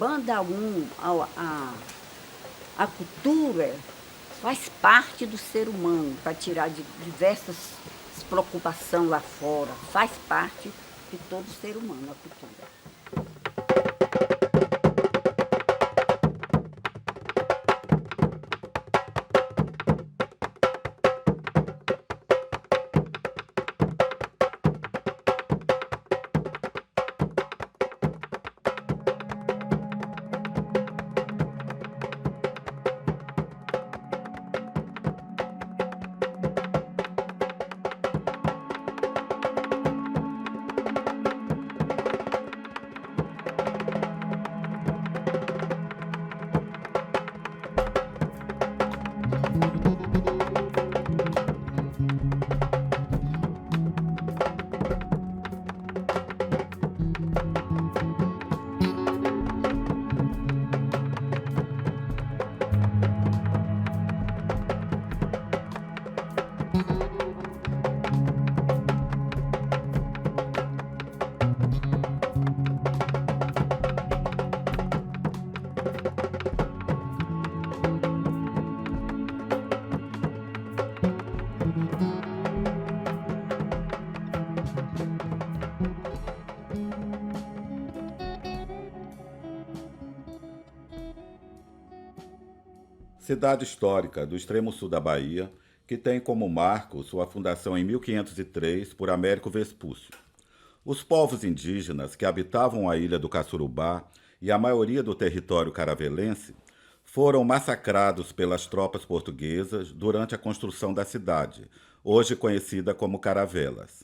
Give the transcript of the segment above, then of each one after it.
Banda 1, a cultura faz parte do ser humano, para tirar de diversas preocupações lá fora. Faz parte de todo ser humano, a cultura. Cidade histórica do extremo sul da Bahia, que tem como marco sua fundação em 1503 por Américo Vespúcio. Os povos indígenas que habitavam a ilha do Caçurubá e a maioria do território caravelense foram massacrados pelas tropas portuguesas durante a construção da cidade, hoje conhecida como Caravelas.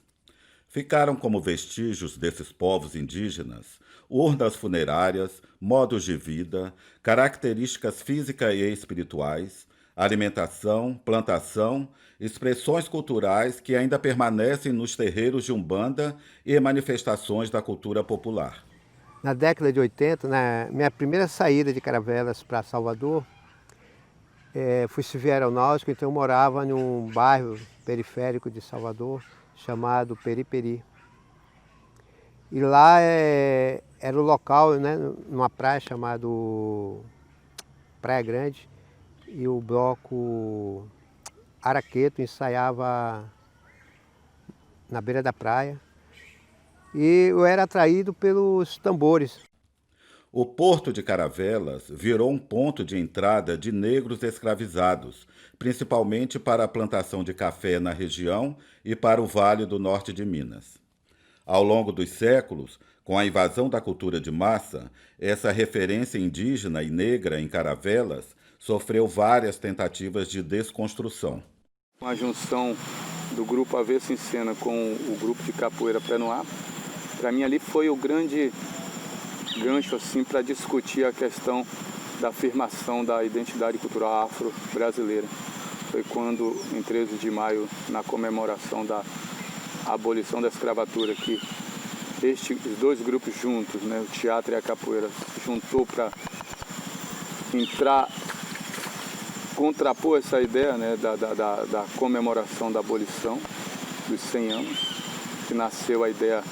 Ficaram como vestígios desses povos indígenas urnas funerárias, modos de vida, características físicas e espirituais, alimentação, plantação, expressões culturais que ainda permanecem nos terreiros de Umbanda e manifestações da cultura popular. Na década de 80, na minha primeira saída de Caravelas para Salvador, fui civil aeronáutico, então eu morava num bairro periférico de Salvador, chamado Periperi. E lá era o local, né, numa praia chamada Praia Grande, e o bloco Araqueto ensaiava na beira da praia. E eu era atraído pelos tambores. O porto de Caravelas virou um ponto de entrada de negros escravizados, principalmente para a plantação de café na região e para o Vale do Norte de Minas. Ao longo dos séculos, com a invasão da cultura de massa, essa referência indígena e negra em Caravelas sofreu várias tentativas de desconstrução. A junção do grupo Avesso em Cena com o grupo de capoeira Pé no Ar, para mim ali foi o grande gancho assim, para discutir a questão da afirmação da identidade cultural afro-brasileira. Foi quando, em 13 de maio, na comemoração da abolição da escravatura, que estes dois grupos juntos, né, o teatro e a capoeira, se juntou para contrapor essa ideia, né, da comemoração da abolição dos 100 anos, que nasceu a ideia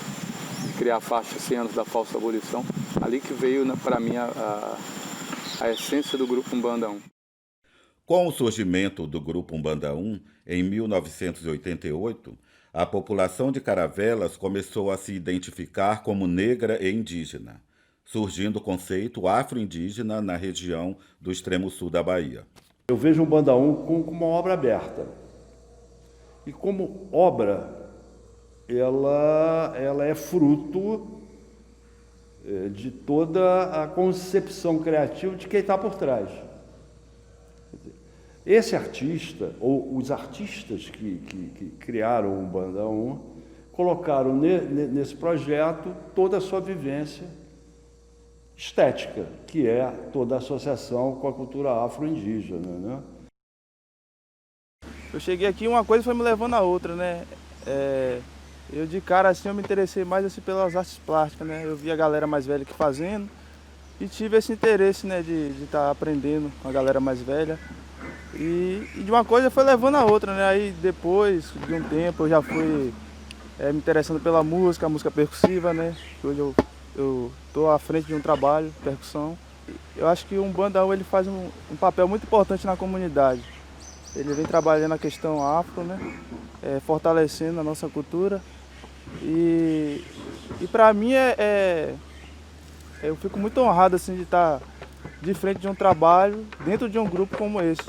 de criar a faixa 100 anos da falsa abolição, ali que veio, né, para mim a essência do grupo Umbanda 1. Com o surgimento do grupo Umbanda 1, em 1988, a população de Caravelas começou a se identificar como negra e indígena, surgindo o conceito afro-indígena na região do extremo sul da Bahia. Eu vejo o Umbanda 1 como uma obra aberta. E como obra, ela é fruto de toda a concepção criativa de quem está por trás. Esse artista, ou os artistas que criaram o Umbanda 1, colocaram nesse projeto toda a sua vivência estética, que é toda a associação com a cultura afro-indígena, né? Eu cheguei aqui, uma coisa foi me levando a outra, né? Eu de cara assim, eu me interessei mais assim, pelas artes plásticas, né? Eu vi a galera mais velha aqui fazendo e tive esse interesse, né, de estar aprendendo com a galera mais velha. E de uma coisa foi levando a outra, né? Aí depois de um tempo eu já fui me interessando pela música, a música percussiva, né? Hoje eu eu estou à frente de um trabalho, percussão. Eu acho que o Umbanda ele faz um papel muito importante na comunidade. Ele vem trabalhando a questão afro, né? Fortalecendo a nossa cultura. E para mim eu fico muito honrado assim, de estar de frente de um trabalho dentro de um grupo como esse.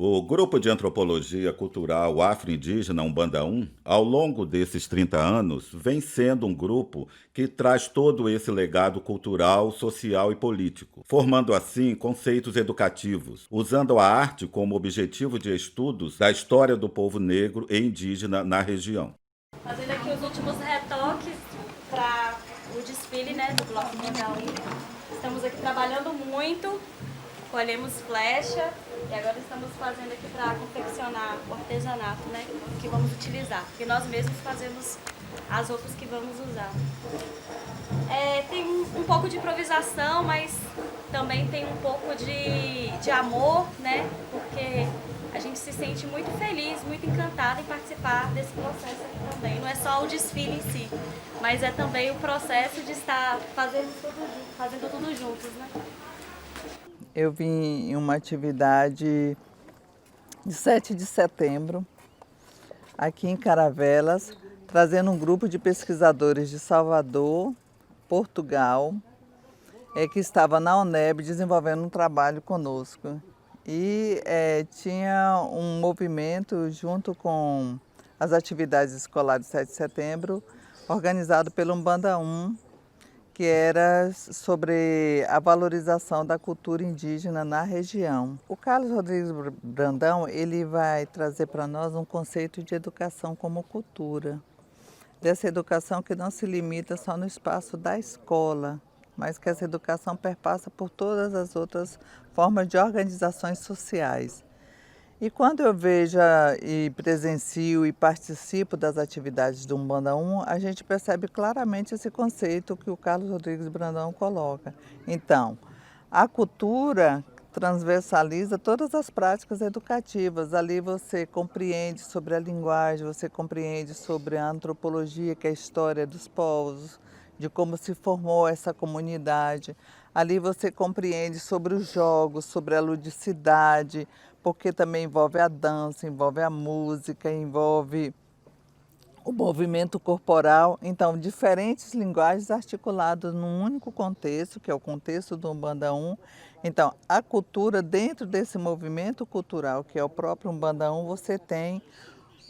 O Grupo de Antropologia Cultural Afro-Indígena Umbanda 1, ao longo desses 30 anos, vem sendo um grupo que traz todo esse legado cultural, social e político, formando assim conceitos educativos, usando a arte como objetivo de estudos da história do povo negro e indígena na região. Fazendo aqui os últimos retoques para o desfile, né, do Bloco Umbanda 1. Estamos aqui trabalhando muito, colhemos flecha e agora estamos fazendo aqui para confeccionar o artesanato, né, que vamos utilizar, porque nós mesmos fazemos as roupas que vamos usar. Tem um pouco de improvisação, mas também tem um pouco de amor, né, porque a gente se sente muito feliz, muito encantada em participar desse processo aqui também. Não é só o desfile em si, mas é também o processo de estar fazendo tudo juntos, né? Eu vim em uma atividade de 7 de setembro, aqui em Caravelas, trazendo um grupo de pesquisadores de Salvador, Portugal, que estava na UNEB desenvolvendo um trabalho conosco. E tinha um movimento junto com as atividades escolares de 7 de setembro, organizado pelo Umbanda 1, que era sobre a valorização da cultura indígena na região. O Carlos Rodrigues Brandão, ele vai trazer para nós um conceito de educação como cultura. Dessa educação que não se limita só no espaço da escola, mas que essa educação perpassa por todas as outras formas de organizações sociais. E quando eu vejo e presencio e participo das atividades do Umbanda 1, a gente percebe claramente esse conceito que o Carlos Rodrigues Brandão coloca. Então, a cultura transversaliza todas as práticas educativas. Ali você compreende sobre a linguagem, você compreende sobre a antropologia, que é a história dos povos, de como se formou essa comunidade. Ali você compreende sobre os jogos, sobre a ludicidade, porque também envolve a dança, envolve a música, envolve o movimento corporal. Então, diferentes linguagens articuladas num único contexto, que é o contexto do Umbanda 1. Então, a cultura, dentro desse movimento cultural, que é o próprio Umbanda 1, você tem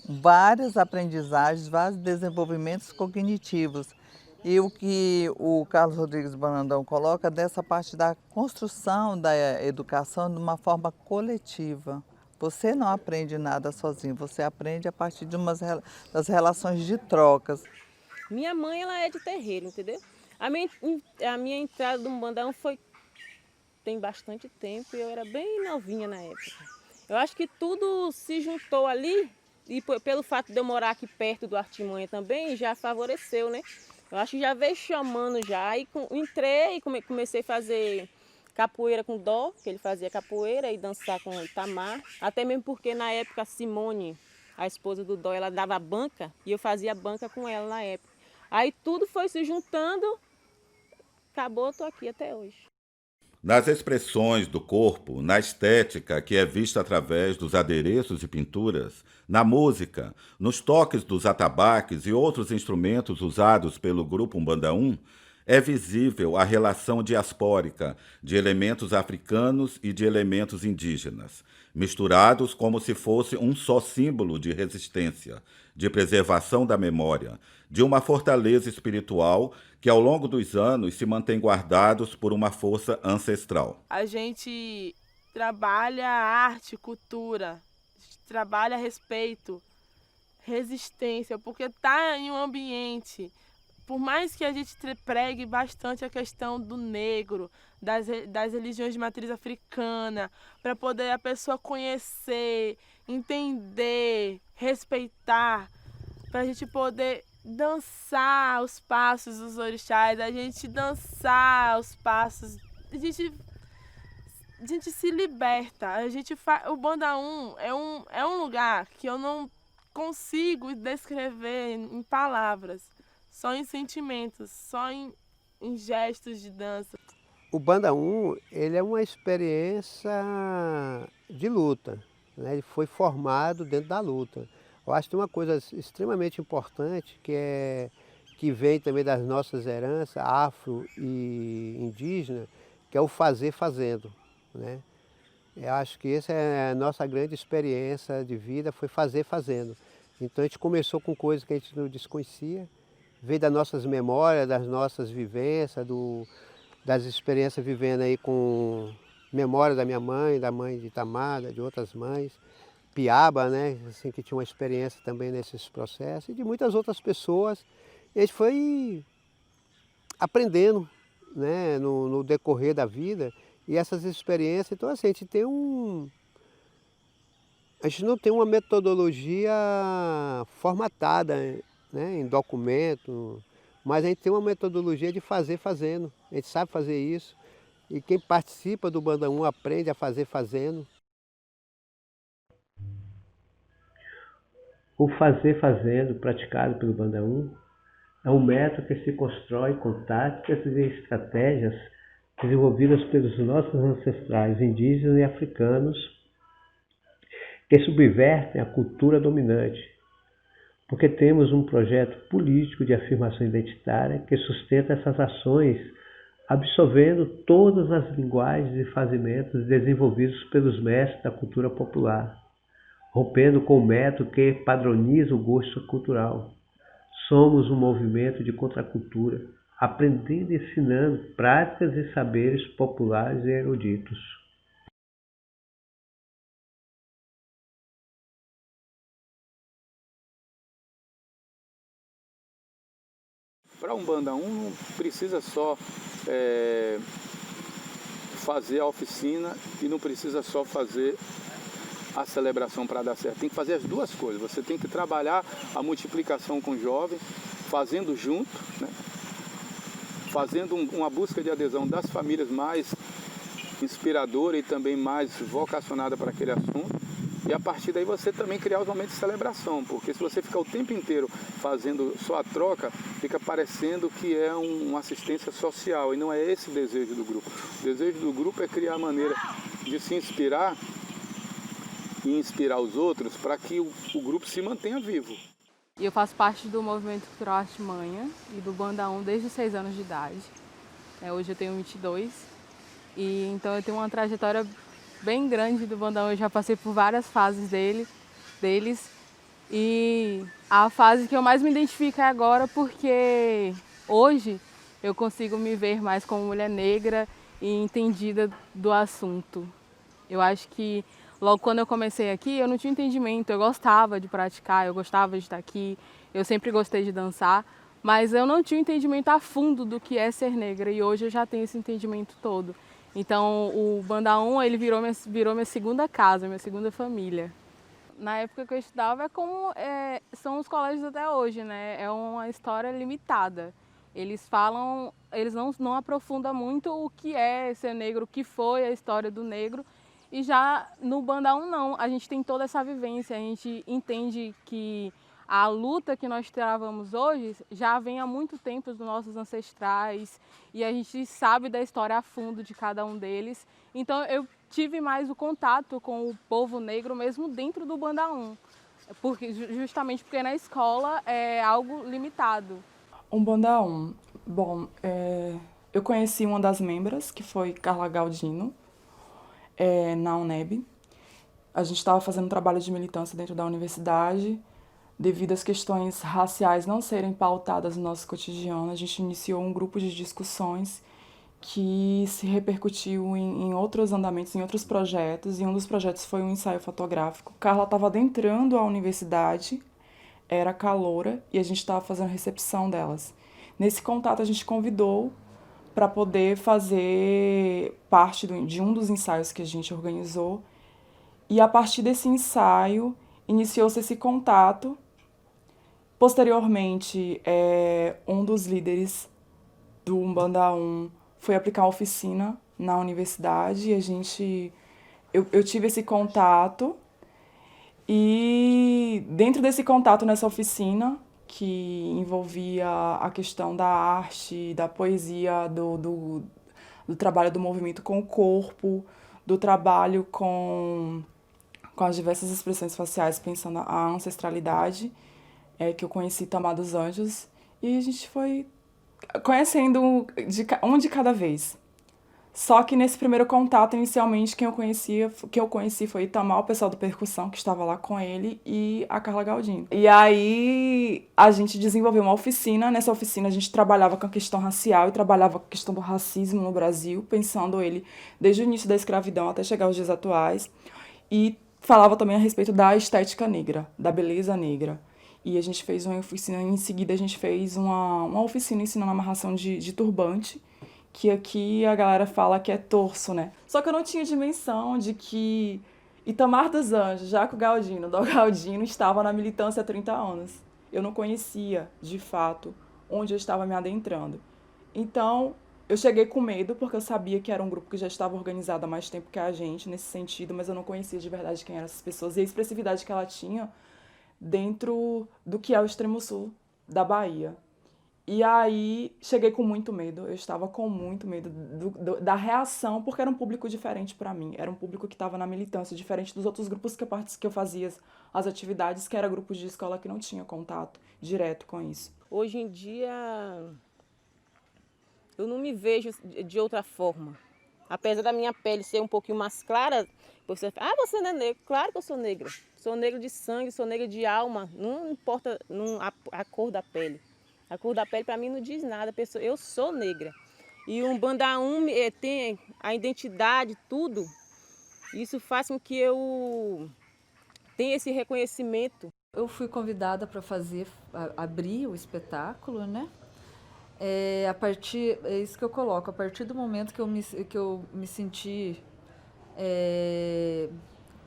várias aprendizagens, vários desenvolvimentos cognitivos. E o que o Carlos Rodrigues Brandão coloca dessa parte da construção da educação de uma forma coletiva. Você não aprende nada sozinho, você aprende a partir das relações de trocas. Minha mãe, ela é de terreiro, entendeu? A minha entrada do Umbanda tem bastante tempo e eu era bem novinha na época. Eu acho que tudo se juntou ali e pelo fato de eu morar aqui perto do Artimanha também, já favoreceu, né? Eu acho que já veio chamando já, e entrei e comecei a fazer capoeira com Dó, que ele fazia capoeira, e dançar com Itamar. Até mesmo porque na época a Simone, a esposa do Dó, ela dava banca, e eu fazia banca com ela na época. Aí tudo foi se juntando, acabou, estou aqui até hoje. Nas expressões do corpo, na estética que é vista através dos adereços e pinturas, na música, nos toques dos atabaques e outros instrumentos usados pelo Grupo Umbanda 1, é visível a relação diaspórica de elementos africanos e de elementos indígenas, misturados como se fosse um só símbolo de resistência, de preservação da memória, de uma fortaleza espiritual que ao longo dos anos se mantém guardados por uma força ancestral. A gente trabalha arte, cultura, trabalha respeito, resistência, porque está em um ambiente, por mais que a gente pregue bastante a questão do negro, das religiões de matriz africana, para poder a pessoa conhecer, entender, respeitar, para a gente poder dançar os passos dos orixás, a gente dançar os passos, a gente se liberta, o Umbanda 1 é um lugar que eu não consigo descrever em palavras, só em sentimentos, só em gestos de dança. O Banda 1, ele é uma experiência de luta, né? Ele foi formado dentro da luta. Eu acho que tem uma coisa extremamente importante que vem também das nossas heranças afro e indígena, que é o fazer fazendo, né? Eu acho que essa é a nossa grande experiência de vida, foi fazer fazendo. Então a gente começou com coisas que a gente não desconhecia, veio das nossas memórias, das nossas vivências, das experiências vivendo aí com memória da minha mãe, da mãe de Tamara, de outras mães, Piaba, né, assim, que tinha uma experiência também nesses processos, e de muitas outras pessoas. E a gente foi aprendendo, né, no decorrer da vida, e essas experiências. Então assim, a gente não tem uma metodologia formatada, né, em documento, mas a gente tem uma metodologia de fazer fazendo. A gente sabe fazer isso, e quem participa do Banda 1 aprende a fazer fazendo. O fazer fazendo praticado pelo Banda 1 é um método que se constrói com táticas e estratégias desenvolvidas pelos nossos ancestrais indígenas e africanos, que subvertem a cultura dominante, porque temos um projeto político de afirmação identitária que sustenta essas ações, absorvendo todas as linguagens e fazimentos desenvolvidos pelos mestres da cultura popular, rompendo com o método que padroniza o gosto cultural. Somos um movimento de contracultura, aprendendo e ensinando práticas e saberes populares e eruditos. Para um Banda 1 não precisa só fazer a oficina e não precisa só fazer a celebração para dar certo. Tem que fazer as duas coisas. Você tem que trabalhar a multiplicação com o jovem, fazendo junto, né? Fazendo uma busca de adesão das famílias mais inspiradora e também mais vocacionada para aquele assunto. E a partir daí você também criar os momentos de celebração, porque se você ficar o tempo inteiro fazendo só a troca, fica parecendo que é uma assistência social, e não é esse o desejo do grupo. O desejo do grupo é criar a maneira de se inspirar e inspirar os outros para que o grupo se mantenha vivo. Eu faço parte do Movimento Cultural Artimanha e do Banda 1 desde os 6 anos de idade. Hoje eu tenho 22, e então eu tenho uma trajetória bem grande do Banda 1. Eu já passei por várias fases deles, e a fase que eu mais me identifico é agora, porque hoje eu consigo me ver mais como mulher negra e entendida do assunto. Eu acho que logo quando eu comecei aqui, eu não tinha entendimento, eu gostava de praticar, eu gostava de estar aqui, eu sempre gostei de dançar, mas eu não tinha entendimento a fundo do que é ser negra, e hoje eu já tenho esse entendimento todo. Então o Banda 1, ele virou minha segunda casa, minha segunda família. Na época que eu estudava, são os colégios até hoje, né? É uma história limitada. Eles não aprofundam muito o que é ser negro, o que foi a história do negro. E já no Banda 1 não, a gente tem toda essa vivência, a gente entende que a luta que nós travamos hoje já vem há muito tempo dos nossos ancestrais, e a gente sabe da história a fundo de cada um deles. Então eu tive mais o contato com o povo negro mesmo dentro do Banda 1, justamente porque na escola é algo limitado. Um Banda 1, bom, eu conheci uma das membros, que foi Carla Galdino, na UNEB. A gente estava fazendo um trabalho de militância dentro da universidade, devido às questões raciais não serem pautadas no nosso cotidiano. A gente iniciou um grupo de discussões que se repercutiu em outros andamentos, em outros projetos, e um dos projetos foi um ensaio fotográfico. Carla estava adentrando a universidade, era caloura, e a gente estava fazendo a recepção delas. Nesse contato a gente convidou para poder fazer parte de um dos ensaios que a gente organizou, e a partir desse ensaio iniciou-se esse contato. Posteriormente, um dos líderes do Banda 1 foi aplicar uma oficina na universidade, e eu tive esse contato, E dentro desse contato nessa oficina, que envolvia a questão da arte, da poesia, do trabalho do movimento com o corpo, do trabalho com as diversas expressões faciais, pensando a ancestralidade, que eu conheci Itamar dos Anjos, e a gente foi conhecendo um de cada vez. Só que nesse primeiro contato, inicialmente, quem eu conheci foi Itamar, o pessoal do Percussão, que estava lá com ele, e a Carla Galdino. E aí a gente desenvolveu uma oficina. Nessa oficina a gente trabalhava com a questão racial e trabalhava com a questão do racismo no Brasil, pensando ele desde o início da escravidão até chegar aos dias atuais. E falava também a respeito da estética negra, da beleza negra. E a gente fez uma oficina, em seguida a gente fez uma oficina ensinando a amarração de turbante, que aqui a galera fala que é torso, né? Só que eu não tinha dimensão de que Itamar dos Anjos, Jaco Galdino, Dó Galdino, estava na militância há 30 anos. Eu não conhecia, de fato, onde eu estava me adentrando. Então, eu cheguei com medo, porque eu sabia que era um grupo que já estava organizado há mais tempo que a gente, nesse sentido, mas eu não conhecia de verdade quem eram essas pessoas e a expressividade que ela tinha dentro do que é o extremo sul da Bahia. E aí, cheguei com muito medo, eu estava com muito medo da reação, porque era um público diferente para mim, era um público que estava na militância, diferente dos outros grupos que eu fazia as atividades, que era grupos de escola que não tinha contato direto com isso. Hoje em dia, eu não me vejo de outra forma. Apesar da minha pele ser um pouquinho mais clara, você fala, você não é negro. Claro que eu sou negra. Sou negra de sangue, sou negra de alma, não importa a cor da pele. A cor da pele para mim não diz nada, eu sou negra. E um Bandaum tem a identidade, tudo. Isso faz com que eu tenha esse reconhecimento. Eu fui convidada para abrir o espetáculo, né? É isso que eu coloco, a partir do momento que eu me senti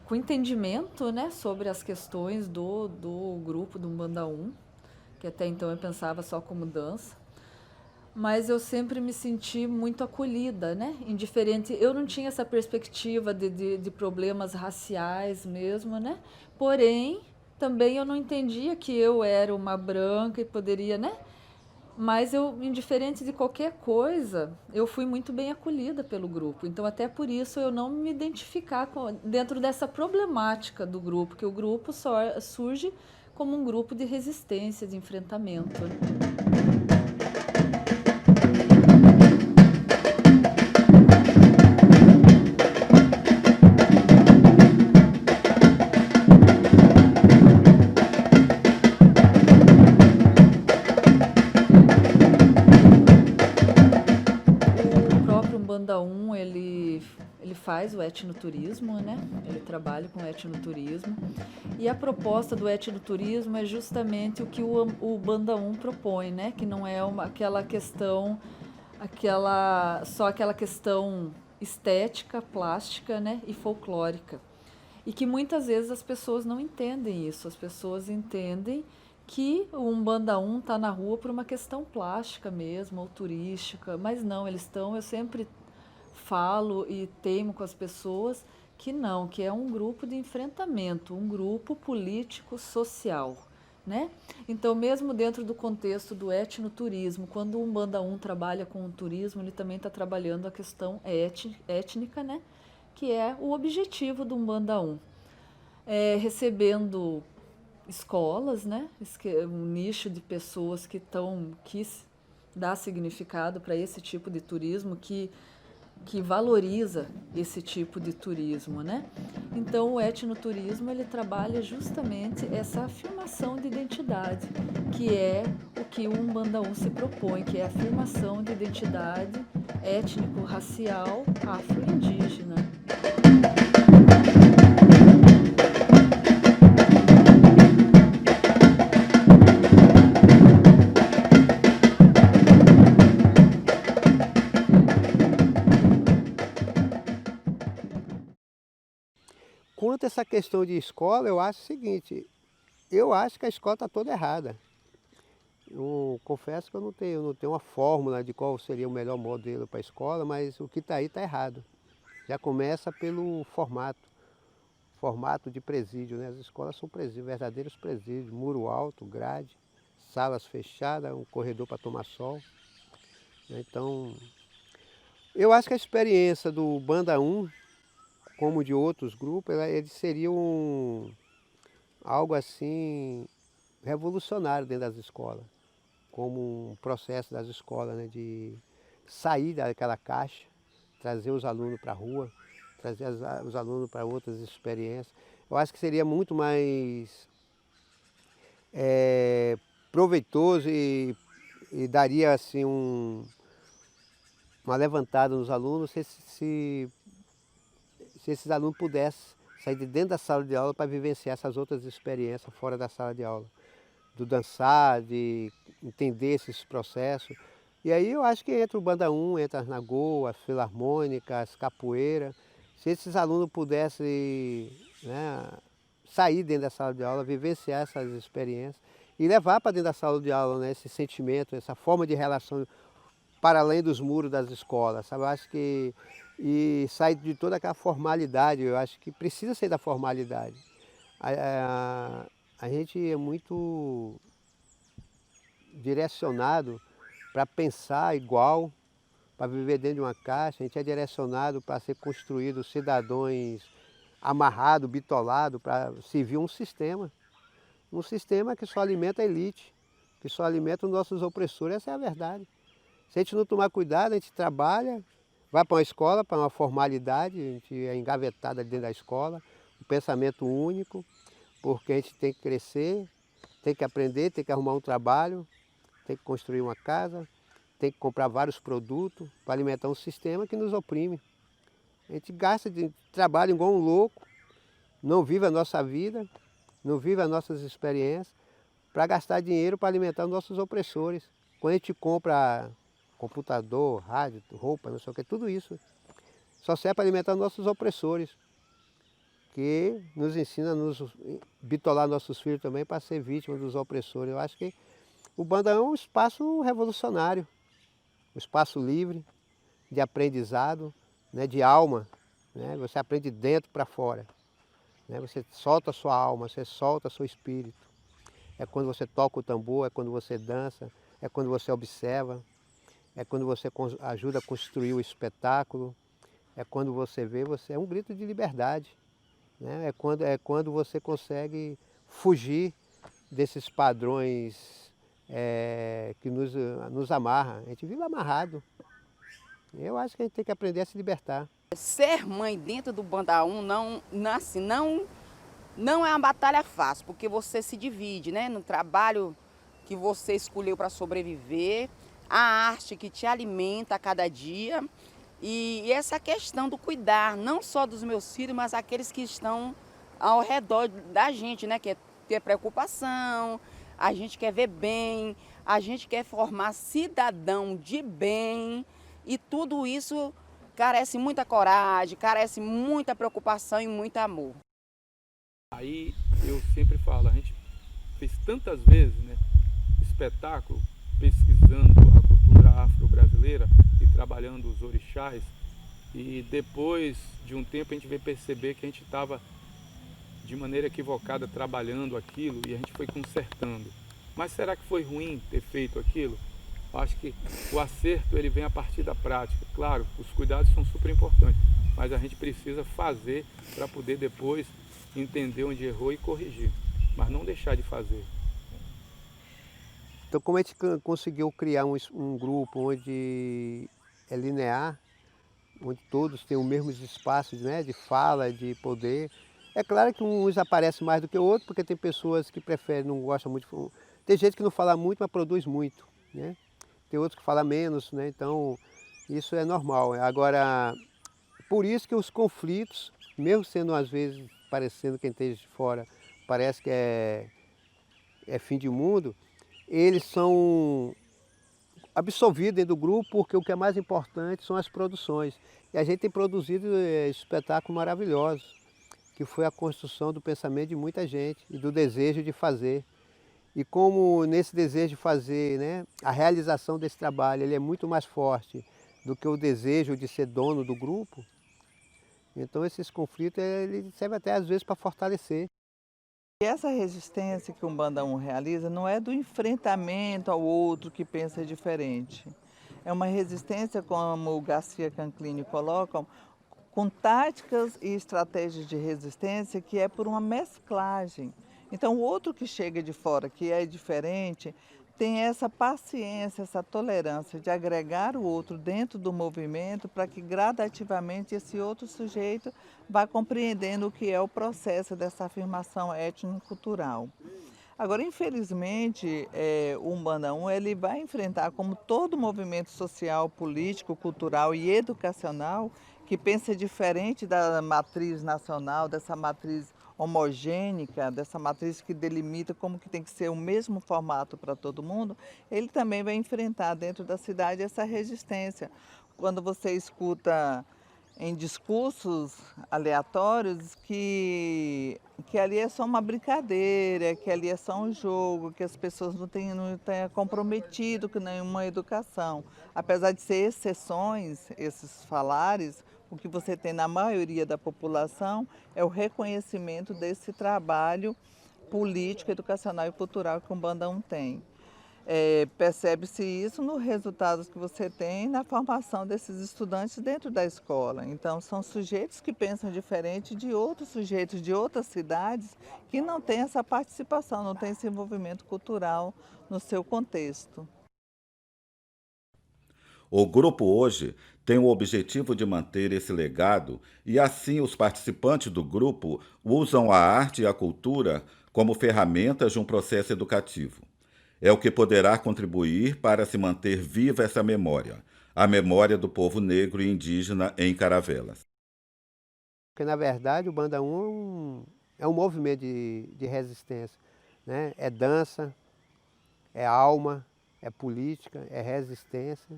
com entendimento, né, sobre as questões do grupo do Bandaum, que até então eu pensava só como dança, mas eu sempre me senti muito acolhida, né? Indiferente, eu não tinha essa perspectiva de problemas raciais mesmo, né? Porém, também eu não entendia que eu era uma branca e poderia, né? Mas indiferente de qualquer coisa, eu fui muito bem acolhida pelo grupo. Então, até por isso, eu não me identificar dentro dessa problemática do grupo, que o grupo só surge como um grupo de resistência, de enfrentamento. O próprio Bandaum, ele faz o etnoturismo, né? Ele trabalha com etnoturismo. E a proposta do etnoturismo é justamente o que o Bandaum propõe, né? Que não é aquela questão estética, plástica, né? E folclórica. E que muitas vezes as pessoas não entendem isso. As pessoas entendem que o Bandaum está na rua por uma questão plástica mesmo, ou turística. Mas não, eu sempre falo e teimo com as pessoas que não, que é um grupo de enfrentamento, um grupo político-social, né? Então, mesmo dentro do contexto do etnoturismo, quando o Bandaum trabalha com o turismo, ele também está trabalhando a questão étnica, né? Que é o objetivo do Bandaum. Recebendo escolas, né? Um nicho de pessoas que quis dar significado para esse tipo de turismo, que valoriza esse tipo de turismo, né? Então, o etnoturismo, ele trabalha justamente essa afirmação de identidade, que é o que o Bandaum se propõe, que é a afirmação de identidade étnico-racial afro-indígena. Quanto a essa questão de escola, eu acho o seguinte, eu acho que a escola está toda errada. Eu confesso que eu não tenho uma fórmula de qual seria o melhor modelo para a escola, mas o que está aí está errado. Já começa pelo formato. formato de presídio, né? As escolas são presídios, verdadeiros presídios, muro alto, grade, salas fechadas, um corredor para tomar sol. Então, eu acho que a experiência do Banda 1, como de outros grupos, eles seriam algo assim revolucionário dentro das escolas, como um processo das escolas, né, de sair daquela caixa, trazer os alunos para a rua, trazer os alunos para outras experiências. Eu acho que seria muito mais proveitoso e daria assim uma levantada nos alunos se esses alunos pudessem sair de dentro da sala de aula para vivenciar essas outras experiências fora da sala de aula. Do dançar, de entender esses processos. E aí eu acho que entra o Banda 1, entra as nagô, as filarmônicas, as capoeira. Se esses alunos pudessem, né, sair dentro da sala de aula, vivenciar essas experiências e levar para dentro da sala de aula, né, esse sentimento, essa forma de relação para além dos muros das escolas, sabe? Eu acho que e sair de toda aquela formalidade, eu acho que precisa sair da formalidade. A gente é muito direcionado para pensar igual, para viver dentro de uma caixa, a gente é direcionado para ser construído cidadãos amarrados, bitolados, para servir um sistema que só alimenta a elite, que só alimenta os nossos opressores, essa é a verdade. Se a gente não tomar cuidado, a gente trabalha, vai para uma escola, para uma formalidade, a gente é engavetado dentro da escola, um pensamento único, porque a gente tem que crescer, tem que aprender, tem que arrumar um trabalho, tem que construir uma casa, tem que comprar vários produtos para alimentar um sistema que nos oprime. A gente gasta de trabalho igual um louco, não vive a nossa vida, não vive as nossas experiências, para gastar dinheiro para alimentar os nossos opressores. Quando a gente compra computador, rádio, roupa, não sei o que, tudo isso só serve para alimentar os nossos opressores, que nos ensina a nos bitolar nossos filhos também para ser vítimas dos opressores. Eu acho que o Banda é um espaço revolucionário, um espaço livre, de aprendizado, né, de alma, né? Você aprende de dentro para fora, né? Você solta a sua alma, você solta o seu espírito. É quando você toca o tambor, é quando você dança, é quando você observa, é quando você ajuda a construir o espetáculo, é quando você vê, você é um grito de liberdade, né? É quando você consegue fugir desses padrões que nos amarram. A gente vive amarrado. Eu acho que a gente tem que aprender a se libertar. Ser mãe dentro do Banda 1 não é uma batalha fácil, porque você se divide, né, no trabalho que você escolheu para sobreviver, a arte que te alimenta a cada dia e essa questão do cuidar, não só dos meus filhos, mas aqueles que estão ao redor da gente, né, que é ter preocupação, a gente quer ver bem, a gente quer formar cidadão de bem e tudo isso carece muita coragem, carece muita preocupação e muito amor. Aí eu sempre falo, a gente fez tantas vezes, né, espetáculo, pesquisando a cultura afro-brasileira e trabalhando os orixás, e depois de um tempo a gente veio perceber que a gente estava de maneira equivocada trabalhando aquilo e a gente foi consertando. Mas será que foi ruim ter feito aquilo? Eu acho que o acerto ele vem a partir da prática. Claro, os cuidados são super importantes, mas a gente precisa fazer para poder depois entender onde errou e corrigir, mas não deixar de fazer. Então, como a gente conseguiu criar um grupo onde é linear, onde todos têm os mesmos espaços, né, de fala, de poder. É claro que uns aparecem mais do que outros, porque tem pessoas que preferem, não gostam muito. Tem gente que não fala muito, mas produz muito, né? Tem outros que falam menos, né? Então, isso é normal. Agora, por isso que os conflitos, mesmo sendo às vezes parecendo quem esteja de fora, parece que é fim de mundo, eles são absorvidos dentro do grupo, porque o que é mais importante são as produções. E a gente tem produzido espetáculos maravilhosos, que foi a construção do pensamento de muita gente e do desejo de fazer. E como nesse desejo de fazer, né, a realização desse trabalho ele é muito mais forte do que o desejo de ser dono do grupo, Então esses conflitos ele serve até às vezes para fortalecer. E essa resistência que o Umbanda 1 realiza não é do enfrentamento ao outro que pensa diferente. É uma resistência, como o Garcia Canclini coloca, com táticas e estratégias de resistência que é por uma mesclagem. Então o outro que chega de fora, que é diferente, tem essa paciência, essa tolerância de agregar o outro dentro do movimento para que gradativamente esse outro sujeito vá compreendendo o que é o processo dessa afirmação étnico-cultural. Agora, infelizmente, o Umbanda 1 ele vai enfrentar, como todo movimento social, político, cultural e educacional, que pensa diferente da matriz nacional, dessa matriz homogênica, dessa matriz que delimita como que tem que ser o mesmo formato para todo mundo, ele também vai enfrentar dentro da cidade essa resistência. Quando você escuta em discursos aleatórios que ali é só uma brincadeira, que ali é só um jogo, que as pessoas não têm comprometido com nenhuma educação. Apesar de ser exceções, esses falares, o que você tem na maioria da população é o reconhecimento desse trabalho político, educacional e cultural que o Umbanda 1 tem. Percebe-se isso nos resultados que você tem na formação desses estudantes dentro da escola. Então, são sujeitos que pensam diferente de outros sujeitos de outras cidades que não têm essa participação, não têm esse envolvimento cultural no seu contexto. O grupo hoje tem o objetivo de manter esse legado e, assim, os participantes do grupo usam a arte e a cultura como ferramentas de um processo educativo. É o que poderá contribuir para se manter viva essa memória, a memória do povo negro e indígena em Caravelas. Porque, na verdade, o Banda 1 é um movimento de resistência, né? É dança, é alma, é política, é resistência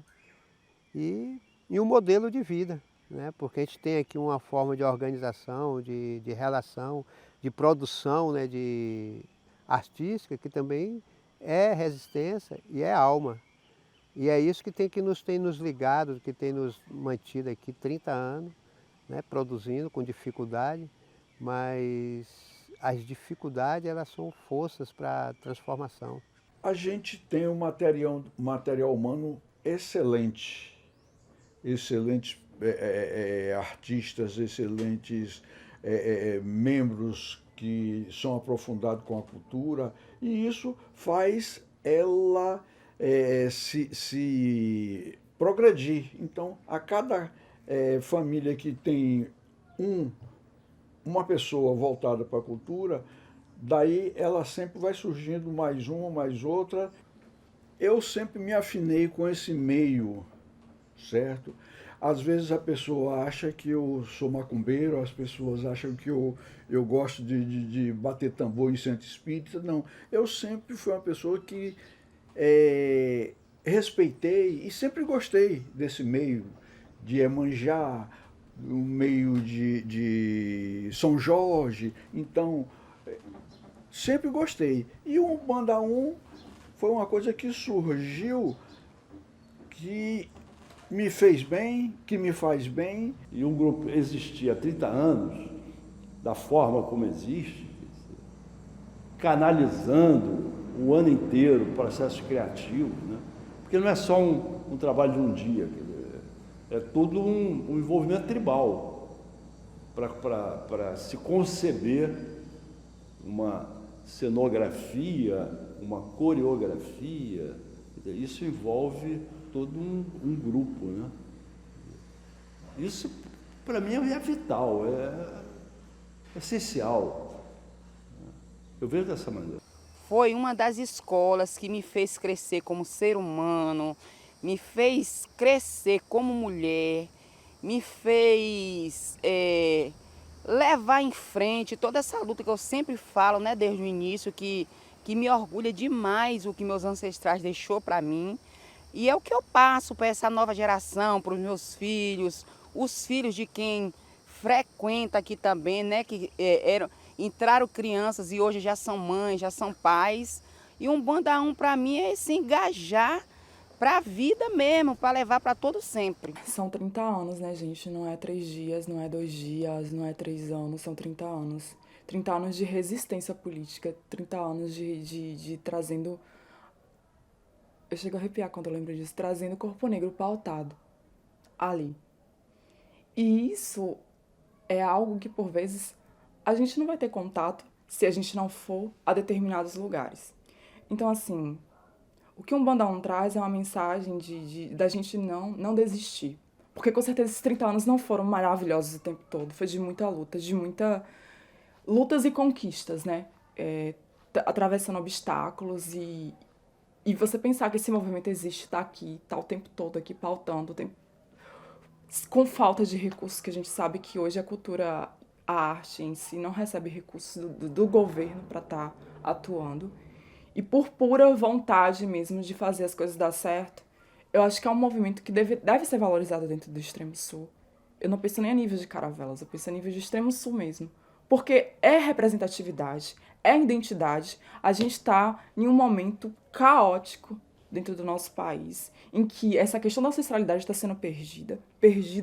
e um modelo de vida, né? Porque a gente tem aqui uma forma de organização, de relação, de produção, né? Artística que também é resistência e é alma. E é isso que tem nos ligado, que tem nos mantido aqui 30 anos, né, produzindo com dificuldade, mas as dificuldades elas são forças para a transformação. A gente tem um material humano excelente, excelentes artistas, excelentes membros que são aprofundados com a cultura, e isso faz ela se progredir. Então, a cada família que tem uma pessoa voltada para a cultura, daí ela sempre vai surgindo mais uma, mais outra. Eu sempre me afinei com esse meio, certo? Às vezes a pessoa acha que eu sou macumbeiro, as pessoas acham que eu gosto de bater tambor em centro espírita. Não, eu sempre fui uma pessoa que respeitei e sempre gostei desse meio de Iemanjá, o meio de São Jorge. Então, sempre gostei. E o Umbanda 1 foi uma coisa que surgiu, que me fez bem, que me faz bem. E um grupo existia há 30 anos, da forma como existe, canalizando o ano inteiro o processo criativo, né? Porque não é só um trabalho de um dia, é todo um envolvimento tribal para se conceber uma cenografia, uma coreografia. Isso envolve todo um grupo, né? Isso, para mim, é vital, é essencial. Eu vejo dessa maneira. Foi uma das escolas que me fez crescer como ser humano, me fez crescer como mulher, me fez levar em frente toda essa luta que eu sempre falo, né, desde o início, que me orgulha demais o que meus ancestrais deixou para mim. E é o que eu passo para essa nova geração, para os meus filhos, os filhos de quem frequenta aqui também, né, que entraram crianças e hoje já são mães, já são pais. E um Umbanda 1 para mim é se engajar para a vida mesmo, para levar para todo sempre. São 30 anos, né, gente? Não é 3 dias, não é 2 dias, não é 3 anos, são 30 anos. 30 anos de resistência política, 30 anos de trazendo... Eu chego a arrepiar quando eu lembro disso, trazendo o corpo negro pautado ali. E isso é algo que, por vezes, a gente não vai ter contato se a gente não for a determinados lugares. Então, assim, o que o Umbanda 1 traz é uma mensagem da gente não desistir. Porque, com certeza, esses 30 anos não foram maravilhosos o tempo todo. Foi de muita luta, lutas e conquistas, né? Atravessando obstáculos e você pensar que esse movimento existe, tá aqui, tá o tempo todo aqui pautando, com falta de recursos, que a gente sabe que hoje a cultura, a arte em si não recebe recursos do governo para estar atuando. E por pura vontade mesmo de fazer as coisas dar certo, eu acho que é um movimento que deve ser valorizado dentro do Extremo Sul. Eu não penso nem a nível de Caravelas, eu penso a nível de Extremo Sul mesmo. Porque é representatividade, é identidade. A gente está em um momento caótico dentro do nosso país, em que essa questão da ancestralidade está sendo perdida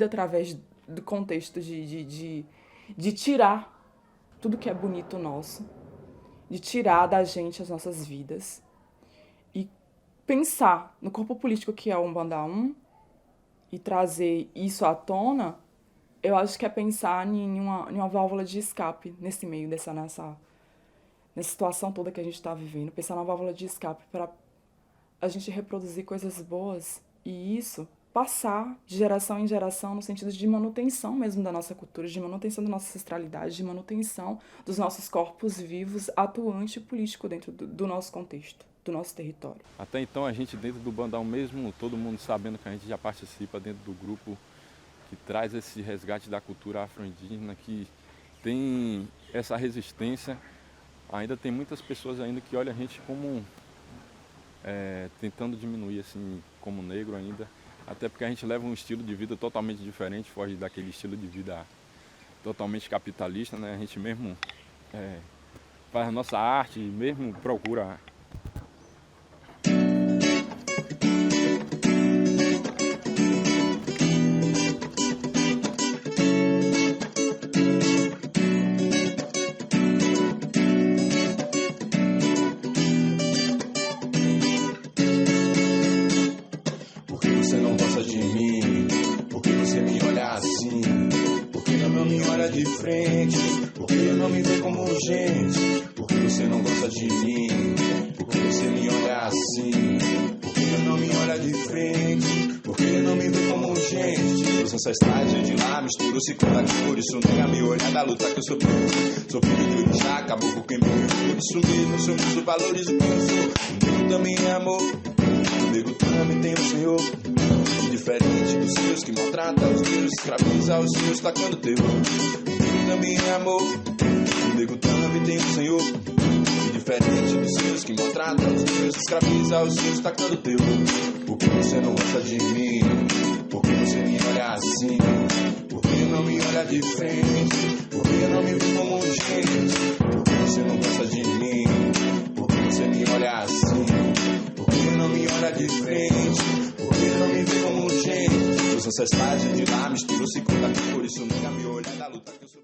através do contexto de tirar tudo que é bonito nosso, de tirar da gente as nossas vidas e pensar no corpo político que é o Umbanda 1 e trazer isso à tona. Eu acho que é pensar em uma válvula de escape nesse meio, nessa situação toda que a gente está vivendo. Pensar numa válvula de escape para a gente reproduzir coisas boas e isso passar de geração em geração no sentido de manutenção mesmo da nossa cultura, de manutenção da nossa ancestralidade, de manutenção dos nossos corpos vivos, atuante e político dentro do nosso contexto, do nosso território. Até então a gente dentro do Umbanda 1 mesmo, todo mundo sabendo que a gente já participa dentro do grupo que traz esse resgate da cultura afro-indígena, que tem essa resistência, ainda tem muitas pessoas ainda que olham a gente como tentando diminuir assim como negro ainda, até porque a gente leva um estilo de vida totalmente diferente, foge daquele estilo de vida totalmente capitalista, né? A gente mesmo faz a nossa arte, mesmo procura de frente, porque não me vê como gente, porque você não gosta de mim, porque você me olha assim, porque não me olha de frente, porque não me vê como gente. Os ancestrais vêm de lá, misturou-se com a cor, isso nega me olhar da luta que eu sou filho do já, acabou com quem morreu, isso mesmo, sou muito valorizo quem eu sou. O nego também é amor, o nego também tem um senhor, diferente dos seus que maltrata os meus, escraviza os seus, tacando terror. O nego também é amor, o nego também tem um senhor, diferente dos seus que maltrata os meus, escraviza os seus, tacando terror. Por que você não gosta de mim? Por que você me olha assim? Por que não me olha de frente? Por que não me vê como gente? Por que você não gosta de mim? Por que você me olha assim? Por que não me olha de frente? Por que não me vê como gente? Os ancestrais de lá misturou-se com daqui, por isso nunca me olha da luta que eu sou.